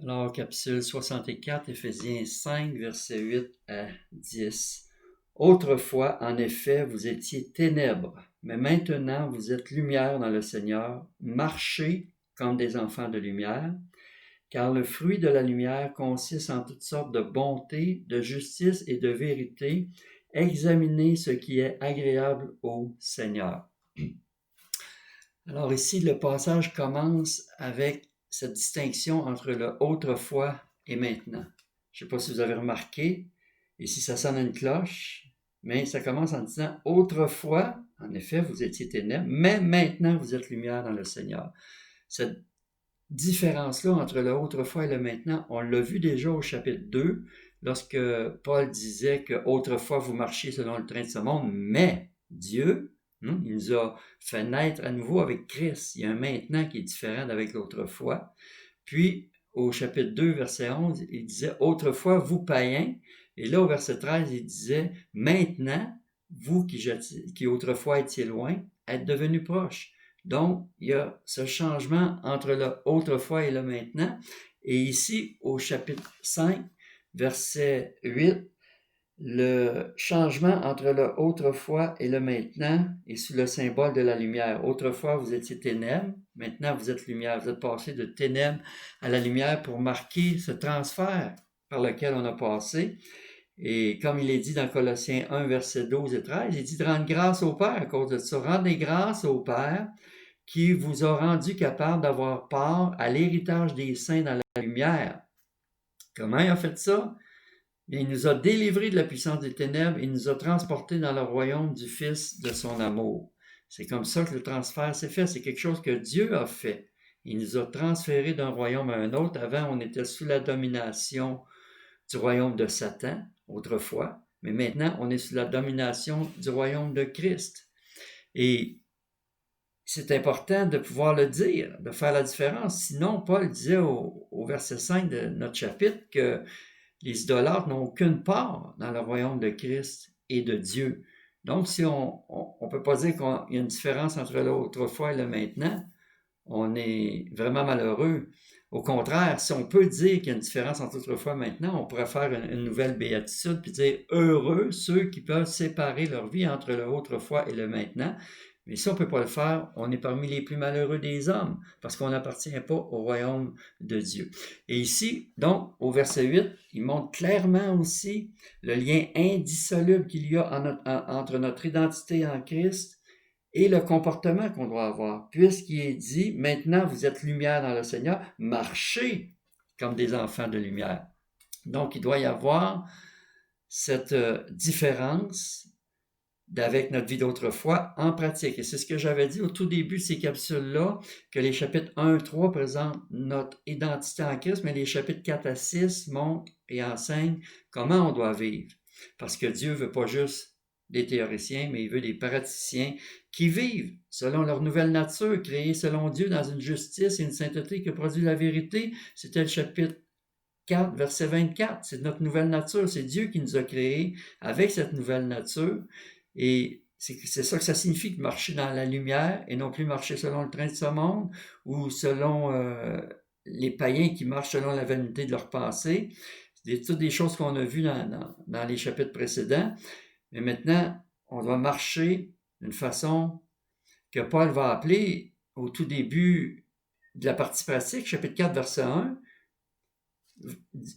Alors, capsule 64, Éphésiens 5, versets 8 à 10. Autrefois, en effet, vous étiez ténèbres, mais maintenant vous êtes lumière dans le Seigneur. Marchez comme des enfants de lumière, car le fruit de la lumière consiste en toutes sortes de bonté, de justice et de vérité. Examinez ce qui est agréable au Seigneur. Alors ici, le passage commence avec cette distinction entre le autrefois et maintenant. Je ne sais pas si vous avez remarqué, ici ça sonne une cloche, mais ça commence en disant autrefois, en effet, vous étiez ténèbres, mais maintenant vous êtes lumière dans le Seigneur. Cette différence-là entre le autrefois et le maintenant, on l'a vu déjà au chapitre 2, lorsque Paul disait que autrefois vous marchiez selon le train de ce monde, mais Dieu, il nous a fait naître à nouveau avec Christ. Il y a un maintenant qui est différent d'avec l'autrefois. Puis, au chapitre 2, verset 11, il disait autrefois vous païens. Et là, au verset 13, il disait maintenant, vous qui autrefois étiez loin, êtes devenus proches. Donc, il y a ce changement entre le autrefois et le maintenant. Et ici, au chapitre 5, verset 8, le changement entre le autrefois et le maintenant est sous le symbole de la lumière. Autrefois, vous étiez ténèbres, maintenant vous êtes lumière. Vous êtes passé de ténèbres à la lumière pour marquer ce transfert par lequel on a passé. Et comme il est dit dans Colossiens 1, versets 12 et 13, il dit de rendre grâce au Père à cause de ça. Rendez grâce au Père qui vous a rendu capable d'avoir part à l'héritage des saints dans la lumière. Comment il a fait ça? Il nous a délivrés de la puissance des ténèbres et nous a transportés dans le royaume du Fils de son amour. C'est comme ça que le transfert s'est fait. C'est quelque chose que Dieu a fait. Il nous a transférés d'un royaume à un autre. Avant, on était sous la domination du royaume de Satan, autrefois, mais maintenant, on est sous la domination du royaume de Christ. Et c'est important de pouvoir le dire, de faire la différence. Sinon, Paul disait au verset 5 de notre chapitre que les idolâtres n'ont aucune part dans le royaume de Christ et de Dieu. Donc, si on ne peut pas dire qu'il y a une différence entre l'autrefois et le maintenant, on est vraiment malheureux. Au contraire, si on peut dire qu'il y a une différence entre autrefois et maintenant, on pourrait faire une nouvelle béatitude puis dire heureux ceux qui peuvent séparer leur vie entre le autrefois et le maintenant. Mais si on ne peut pas le faire, on est parmi les plus malheureux des hommes, parce qu'on n'appartient pas au royaume de Dieu. Et ici, donc, au verset 8, il montre clairement aussi le lien indissoluble qu'il y a entre notre identité en Christ et le comportement qu'on doit avoir. Puisqu'il est dit, maintenant vous êtes lumière dans le Seigneur, marchez comme des enfants de lumière. Donc, il doit y avoir cette différence d'avec notre vie d'autrefois en pratique. Et c'est ce que j'avais dit au tout début de ces capsules-là, que les chapitres 1 et 3 présentent notre identité en Christ, mais les chapitres 4 à 6 montrent et enseignent comment on doit vivre. Parce que Dieu ne veut pas juste des théoriciens, mais il veut des praticiens qui vivent selon leur nouvelle nature, créée selon Dieu dans une justice et une sainteté que produit la vérité. C'était le chapitre 4, verset 24. C'est notre nouvelle nature. C'est Dieu qui nous a créés avec cette nouvelle nature. Et c'est ça que ça signifie de marcher dans la lumière et non plus marcher selon le train de ce monde ou selon les païens qui marchent selon la vanité de leur pensée. C'est toutes des choses qu'on a vues dans les chapitres précédents. Mais maintenant, on doit marcher d'une façon que Paul va appeler au tout début de la partie pratique, chapitre 4, verset 1,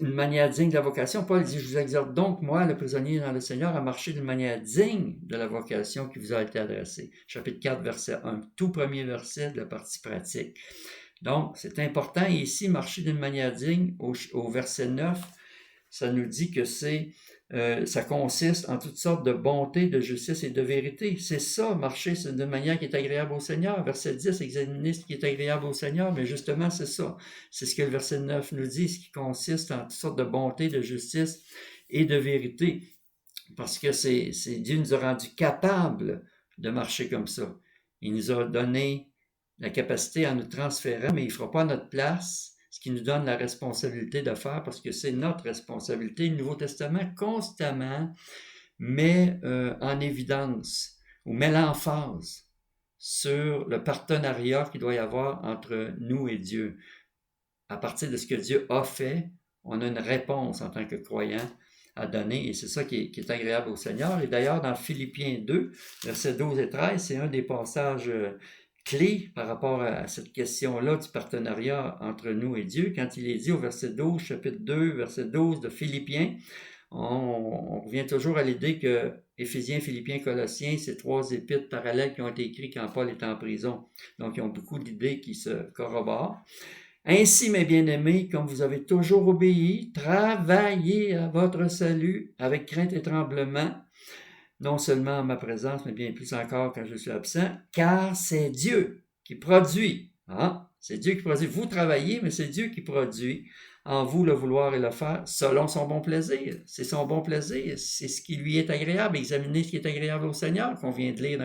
une manière digne de la vocation. Paul dit, je vous exhorte donc, moi, le prisonnier dans le Seigneur, à marcher d'une manière digne de la vocation qui vous a été adressée. Chapitre 4, verset 1, tout premier verset de la partie pratique. Donc, c'est important. Et ici, marcher d'une manière digne, au verset 9, ça nous dit que ça consiste en toutes sortes de bonté, de justice et de vérité. C'est ça, marcher d'une manière qui est agréable au Seigneur. Verset 10, examiner ce qui est agréable au Seigneur. Mais justement, c'est ça. C'est ce que le verset 9 nous dit, ce qui consiste en toutes sortes de bonté, de justice et de vérité. Parce que Dieu nous a rendus capables de marcher comme ça. Il nous a donné la capacité en nous transférant, mais il ne fera pas notre place, ce qui nous donne la responsabilité de faire, parce que c'est notre responsabilité. Le Nouveau Testament, constamment, met en évidence ou met l'emphase sur le partenariat qu'il doit y avoir entre nous et Dieu. à partir de ce que Dieu a fait, on a une réponse en tant que croyant à donner, et c'est ça qui est agréable au Seigneur. Et d'ailleurs, dans Philippiens 2, versets 12 et 13, c'est un des passages clés par rapport à cette question-là du partenariat entre nous et Dieu. Quand il est dit au verset 12, chapitre 2, verset 12 de Philippiens, on revient toujours à l'idée que Éphésiens, Philippiens, Colossiens, c'est 3 épîtres parallèles qui ont été écrits quand Paul est en prison. Donc, ils ont beaucoup d'idées qui se corroborent. Ainsi, mes bien-aimés, comme vous avez toujours obéi, travaillez à votre salut avec crainte et tremblement, non seulement en ma présence, mais bien plus encore quand je suis absent, car c'est Dieu qui produit. C'est Dieu qui produit. Vous travaillez, mais c'est Dieu qui produit en vous le vouloir et le faire selon son bon plaisir. C'est son bon plaisir, c'est ce qui lui est agréable. Examinez ce qui est agréable au Seigneur, qu'on vient de lire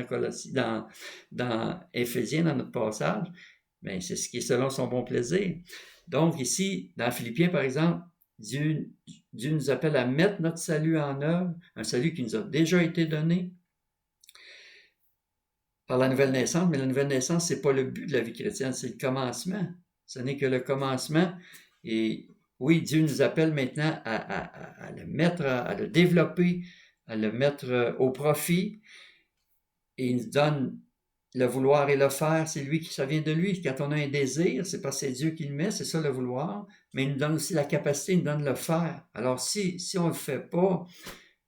dans Éphésiens, dans notre passage. Mais c'est ce qui est selon son bon plaisir. Donc ici, dans Philippiens, par exemple, Dieu nous appelle à mettre notre salut en œuvre, un salut qui nous a déjà été donné par la nouvelle naissance, mais la nouvelle naissance, c'est pas le but de la vie chrétienne, c'est le commencement. Ce n'est que le commencement. Et oui, Dieu nous appelle maintenant à le mettre, à le développer, à le mettre au profit, et il nous donne le vouloir et le faire, c'est lui qui, ça vient de lui. Quand on a un désir, c'est parce que c'est Dieu qui le met, c'est ça le vouloir, mais il nous donne aussi la capacité, il nous donne le faire. Alors si on ne le fait pas,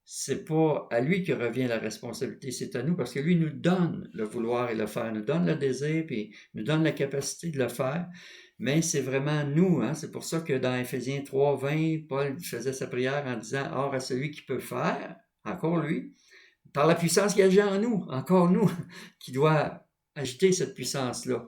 c'est pas à lui que revient la responsabilité, c'est à nous, parce que lui nous donne le vouloir et le faire, nous donne le désir, puis nous donne la capacité de le faire, mais c'est vraiment nous, c'est pour ça que dans Éphésiens 3, 20, Paul faisait sa prière en disant, « Or à celui qui peut faire, encore lui, par la puissance qui agit en nous, encore nous, qui doit agiter cette puissance-là. »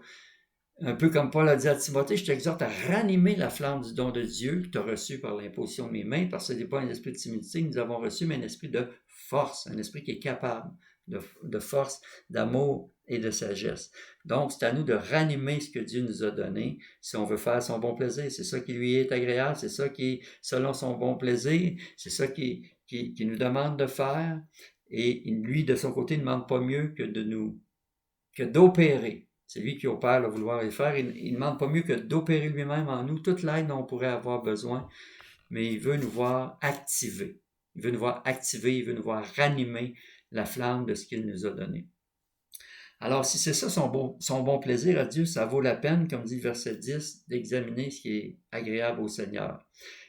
Un peu comme Paul a dit à Timothée, je t'exhorte à ranimer la flamme du don de Dieu que tu as reçu par l'imposition de mes mains, parce que ce n'est pas un esprit de timidité que nous avons reçu, mais un esprit de force, un esprit qui est capable de force, d'amour et de sagesse. Donc, c'est à nous de ranimer ce que Dieu nous a donné si on veut faire son bon plaisir. C'est ça qui lui est agréable, c'est ça qui est selon son bon plaisir, c'est ça qui nous demande de faire. Et lui, de son côté, ne demande pas mieux que d'opérer. C'est lui qui opère le vouloir et le faire. Il ne demande pas mieux que d'opérer lui-même en nous toute l'aide dont on pourrait avoir besoin, mais il veut nous voir activer. Il veut nous voir activer, il veut nous voir ranimer la flamme de ce qu'il nous a donné. Alors, si c'est ça son bon plaisir à Dieu, ça vaut la peine, comme dit le verset 10, d'examiner ce qui est agréable au Seigneur.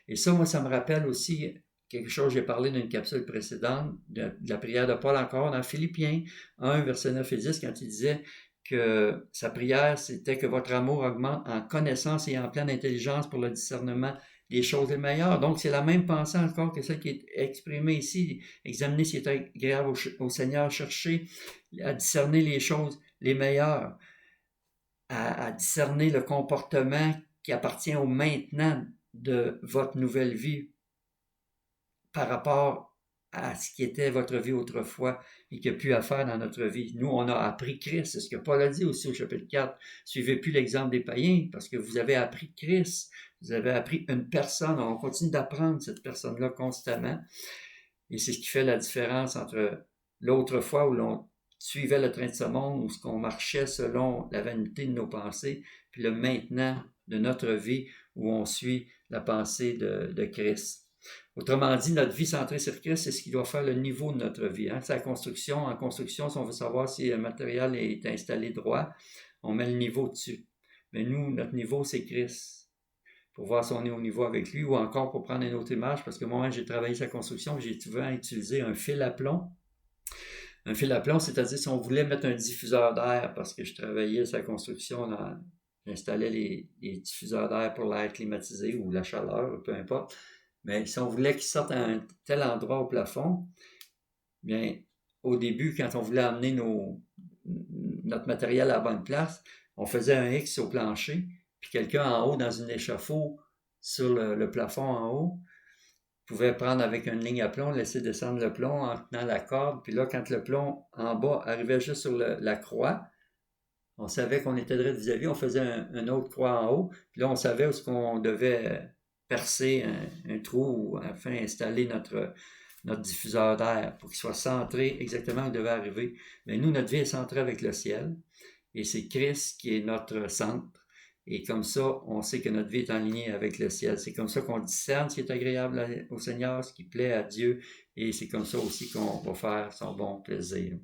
Et ça, moi, ça me rappelle aussi quelque chose, j'ai parlé d'une capsule précédente, de la prière de Paul encore, dans Philippiens 1, verset 9 et 10, quand il disait que sa prière, c'était que votre amour augmente en connaissance et en pleine intelligence pour le discernement des choses les meilleures. Donc, c'est la même pensée encore que celle qui est exprimée ici. Examiner ce qui est agréable au Seigneur, chercher à discerner les choses les meilleures, à discerner le comportement qui appartient au maintenant de votre nouvelle vie par rapport à ce qui était votre vie autrefois et qu'il n'y a plus à faire dans notre vie. Nous, on a appris Christ. C'est ce que Paul a dit aussi au chapitre 4. Suivez plus l'exemple des païens parce que vous avez appris Christ. Vous avez appris une personne. On continue d'apprendre cette personne-là constamment. Et c'est ce qui fait la différence entre l'autre fois où l'on suivait le train de ce monde, où on marchait selon la vanité de nos pensées, puis le maintenant de notre vie où on suit la pensée de Christ. Autrement dit, notre vie centrée sur Christ, c'est ce qui doit faire le niveau de notre vie. C'est la construction. En construction, si on veut savoir si le matériel est installé droit, on met le niveau dessus. Mais nous, notre niveau, c'est Christ. Pour voir si on est au niveau avec lui, ou encore pour prendre une autre image, parce que moi, j'ai travaillé sa construction, j'ai souvent utilisé un fil à plomb. Un fil à plomb, c'est-à-dire si on voulait mettre un diffuseur d'air, parce que je travaillais sa construction, j'installais les diffuseurs d'air pour l'air climatisé ou la chaleur, peu importe. Mais si on voulait qu'il sorte à un tel endroit au plafond, bien, au début, quand on voulait amener notre matériel à la bonne place, on faisait un X au plancher, puis quelqu'un en haut, dans une échafaud sur le plafond en haut, pouvait prendre avec une ligne à plomb, laisser descendre le plomb en tenant la corde, puis là, quand le plomb en bas arrivait juste sur la croix, on savait qu'on était droit vis-à-vis, on faisait un autre croix en haut, puis là, on savait où est-ce qu'on devait percer un trou afin d'installer notre diffuseur d'air pour qu'il soit centré exactement où il devait arriver. Mais nous, notre vie est centrée avec le ciel et c'est Christ qui est notre centre Et comme ça, on sait que notre vie est en ligne avec le ciel. C'est comme ça qu'on discerne ce qui est agréable au Seigneur, ce qui plaît à Dieu, et c'est comme ça aussi qu'on va faire son bon plaisir.